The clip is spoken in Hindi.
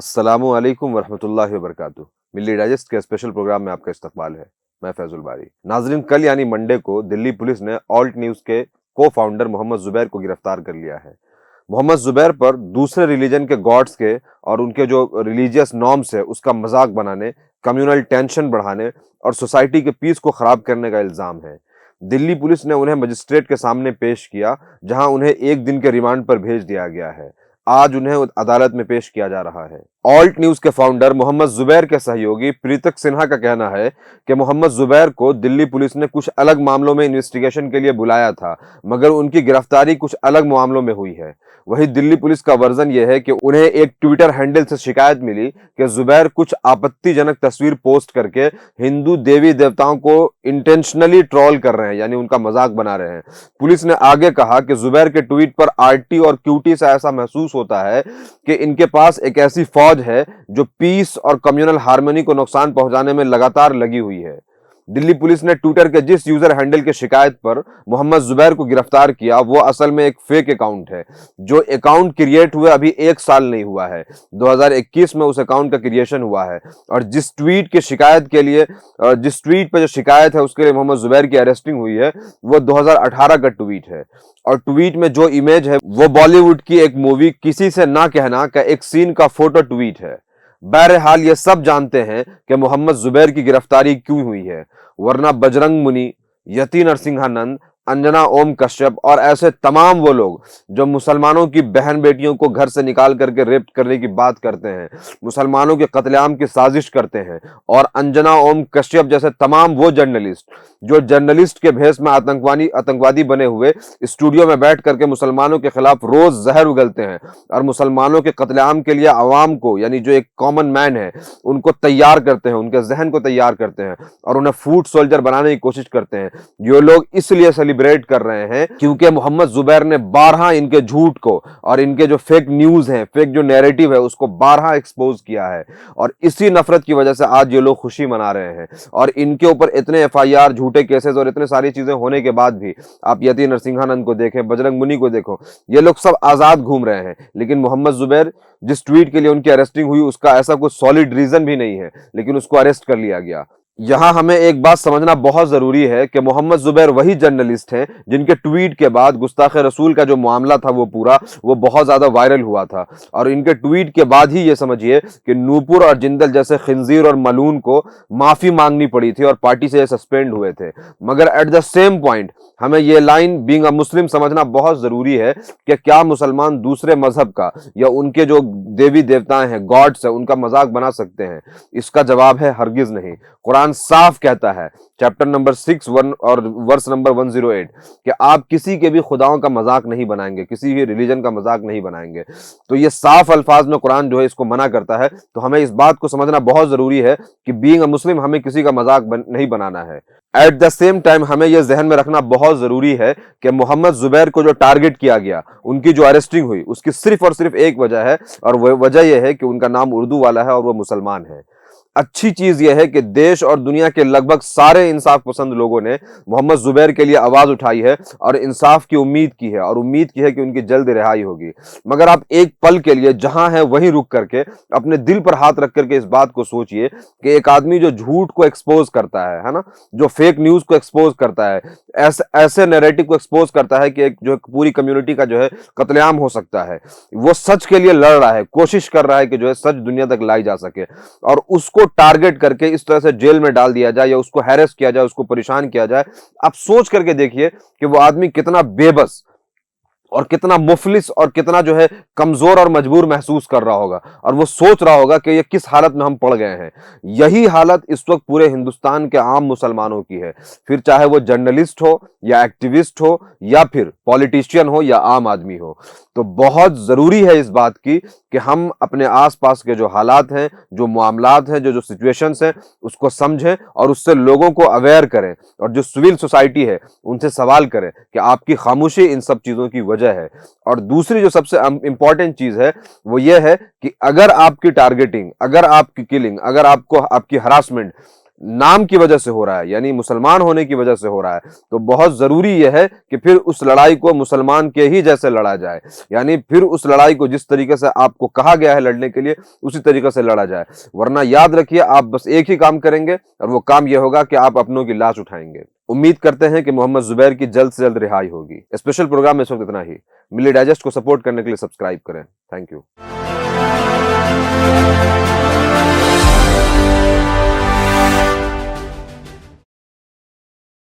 अस्सलामु अलैकुम वरहमतुल्लाहि वबरकातुहू। मिल्ली डाइजेस्ट के स्पेशल प्रोग्राम में आपका इस्तकबाल है। मैं फैजुल बारी। नाजरीन, कल यानी मंडे को दिल्ली पुलिस ने ऑल्ट न्यूज के को फाउंडर मोहम्मद जुबैर को गिरफ्तार कर लिया है। मोहम्मद जुबैर पर दूसरे रिलीजन के गॉड्स के और उनके जो रिलीजियस नॉर्म्स है उसका मजाक बनाने, कम्युनल टेंशन बढ़ाने और सोसाइटी के पीस को खराब करने का इल्जाम है। दिल्ली पुलिस ने उन्हें मजिस्ट्रेट के सामने पेश किया, जहां उन्हें एक दिन के रिमांड पर भेज दिया गया है। आज उन्हें अदालत में पेश किया जा रहा है। ऑल्ट न्यूज के फाउंडर मोहम्मद जुबैर के सहयोगी प्रीतक सिन्हा का कहना है कि मोहम्मद जुबैर को दिल्ली पुलिस ने कुछ अलग मामलों में इन्वेस्टिगेशन के लिए बुलाया था, मगर उनकी गिरफ्तारी कुछ अलग मामलों में हुई है। वहीं दिल्ली पुलिस का वर्जन यह है कि उन्हें एक ट्विटर हैंडल से शिकायत मिली कि जुबैर कुछ आपत्तिजनक तस्वीर पोस्ट करके हिंदू देवी देवताओं को इंटेंशनली ट्रोल कर रहे हैं, यानी उनका मजाक बना रहे हैं। पुलिस ने आगे कहा कि जुबैर के ट्वीट पर आरटी और क्यूटी से ऐसा महसूस होता है कि इनके पास एक ऐसी फौज है जो पीस और कम्युनल हार्मनी को नुकसान पहुंचाने में लगातार लगी हुई है। दिल्ली पुलिस ने ट्विटर के जिस यूजर हैंडल की शिकायत पर मोहम्मद जुबैर को गिरफ्तार किया, वो असल में एक फेक अकाउंट है। जो अकाउंट क्रिएट हुए अभी 1 साल नहीं हुआ है, 2021 में उस अकाउंट का क्रिएशन हुआ है। और जिस ट्वीट की शिकायत के लिए जिस ट्वीट पर जो शिकायत है उसके लिए मोहम्मद जुबैर की अरेस्टिंग हुई है, वो 2018 का ट्वीट है। और ट्वीट में जो इमेज है वो बॉलीवुड की एक मूवी किसी से ना कहना का एक सीन का फोटो ट्वीट है। बहरहाल ये सब जानते हैं कि मोहम्मद जुबैर की गिरफ्तारी क्यों हुई है, वरना बजरंग मुनि, यति नरसिंहानंद, अंजना ओम कश्यप और ऐसे तमाम वो लोग जो मुसलमानों की बहन बेटियों को घर से निकाल करके रेप करने की बात करते हैं, मुसलमानों के कत्लेआम की साजिश करते हैं, और अंजना ओम कश्यप जैसे तमाम वो जर्नलिस्ट जो जर्नलिस्ट के भेष में आतंकवादी बने हुए स्टूडियो में बैठ करके मुसलमानों के खिलाफ रोज जहर उगलते हैं और मुसलमानों के कत्लेआम के लिए आवाम को, यानी जो एक कॉमन मैन है, उनको तैयार करते हैं, उनके जहन को तैयार करते हैं और उन्हें फूड सोल्जर बनाने की कोशिश करते हैं। ये लोग इसलिए सेलिब्रेट कर रहे हैं क्योंकि मोहम्मद जुबैर ने 12 इनके झूठ को और इनके जो फेक न्यूज हैं, फेक जो नैरेटिव है, उसको 12 एक्सपोज किया है। और इसी नफरत की वजह से आज ये लोग खुशी मना रहे हैं। और इनके ऊपर इतने एफआईआर, झूठे केसेस और इतने सारी चीजें होने के बाद भी आप यति नरसिंहानंद को देखें, बजरंग मुनि को देखो, ये लोग सब आजाद घूम रहे हैं। लेकिन मोहम्मद जुबैर, जिस ट्वीट के लिए उनकी अरेस्टिंग हुई, उसका ऐसा कोई सॉलिड रीजन भी नहीं है, लेकिन उसको अरेस्ट कर लिया गया। यहां हमें एक बात समझना बहुत जरूरी है कि मोहम्मद जुबैर वही जर्नलिस्ट हैं जिनके ट्वीट के बाद गुस्ताखे रसूल का जो मामला था वो बहुत ज्यादा वायरल हुआ था। और इनके ट्वीट के बाद ही ये समझिए कि नूपुर और जिंदल जैसे खिंजीर और मलून को माफी मांगनी पड़ी थी और पार्टी से सस्पेंड हुए थे। मगर एट द सेम पॉइंट हमें ये लाइन बीइंग अ मुस्लिम समझना बहुत जरूरी है कि क्या मुसलमान दूसरे मजहब का या उनके जो देवी देवताएं हैं, गॉड्स है, उनका मजाक बना सकते हैं? इसका जवाब है हरगिज नहीं। कुरान साफ कहता है, चैप्टर नंबर 6 और वर्स नंबर 108, कि आप किसी के भी खुदाओं का मजाक नहीं बनाएंगे, किसी भी रिलीजन का मजाक नहीं बनाएंगे। तो ये साफ अल्फाज में कुरान जो है इसको मना करता है। तो हमें इस बात को समझना बहुत जरूरी है कि बीइंग अ मुस्लिम हमें किसी का मजाक नहीं बनाना है। एट द सेम टाइम हमें यह जहन में रखना बहुत जरूरी है कि मोहम्मद जुबैर को जो टारगेट किया गया, उनकी जो अरेस्टिंग हुई, उसकी सिर्फ और सिर्फ एक वजह है, और वह वजह यह है कि उनका नाम उर्दू वाला है और वह मुसलमान है। अच्छी चीज यह है कि देश और दुनिया के लगभग सारे इंसाफ पसंद लोगों ने मोहम्मद जुबैर के लिए आवाज उठाई है और इंसाफ की उम्मीद की है, और उम्मीद की है कि उनकी जल्द रिहाई होगी। मगर आप एक पल के लिए जहां है वहीं रुक करके अपने दिल पर हाथ रख करके इस बात को सोचिए कि एक आदमी जो झूठ को एक्सपोज करता है ना, जो फेक न्यूज को एक्सपोज करता है, ऐसे नैरेटिव को एक्सपोज करता है कि एक जो पूरी कम्युनिटी का जो है कत्लेआम हो सकता है, वो सच के लिए लड़ रहा है, कोशिश कर रहा है कि जो है सच दुनिया तक लाई जा सके, और उसको टारगेट करके इस तरह से जेल में डाल दिया जाए या उसको हैरेस किया जाए, उसको परेशान किया जाए। आप सोच करके देखिए कि वो आदमी कितना बेबस और कितना मुफलिस और कितना जो है कमजोर और मजबूर महसूस कर रहा होगा, और वो सोच रहा होगा कि ये किस हालत में हम पड़ गए हैं। यही हालत इस वक्त पूरे हिंदुस्तान के आम मुसलमानों की है, फिर चाहे वो जर्नलिस्ट हो या एक्टिविस्ट हो या फिर पॉलिटिशियन हो या आम आदमी हो। तो बहुत जरूरी है इस बात की कि हम अपने आसपास के जो हालात हैं, जो मामलात हैं, जो सिचुएशंस हैं, उसको समझें और उससे लोगों को अवेयर करें, और जो सिविल सोसाइटी है उनसे सवाल करें कि आपकी खामोशी इन सब चीजों की वजह है। और दूसरी जो सबसे इंपॉर्टेंट चीज है वो ये है कि अगर आपकी टारगेटिंग, अगर आपकी किलिंग, अगर आपको आपकी हरासमेंट नाम की वजह से हो रहा है, यानी मुसलमान होने की वजह से हो रहा है, तो बहुत जरूरी यह है कि फिर उस लड़ाई को मुसलमान के ही जैसे लड़ा जाए, यानी फिर उस लड़ाई को जिस तरीके से आपको कहा गया है लड़ने के लिए उसी तरीके से लड़ा जाए। वरना याद रखिए, आप बस एक ही काम करेंगे और वो काम यह होगा कि आप अपनों की लाश उठाएंगे। उम्मीद करते हैं कि मोहम्मद जुबैर की जल्द से जल्द रिहाई होगी। स्पेशल प्रोग्राम में इस वक्त इतना ही। मिली डाइजेस्ट को सपोर्ट करने के लिए सब्सक्राइब करें। Thank you.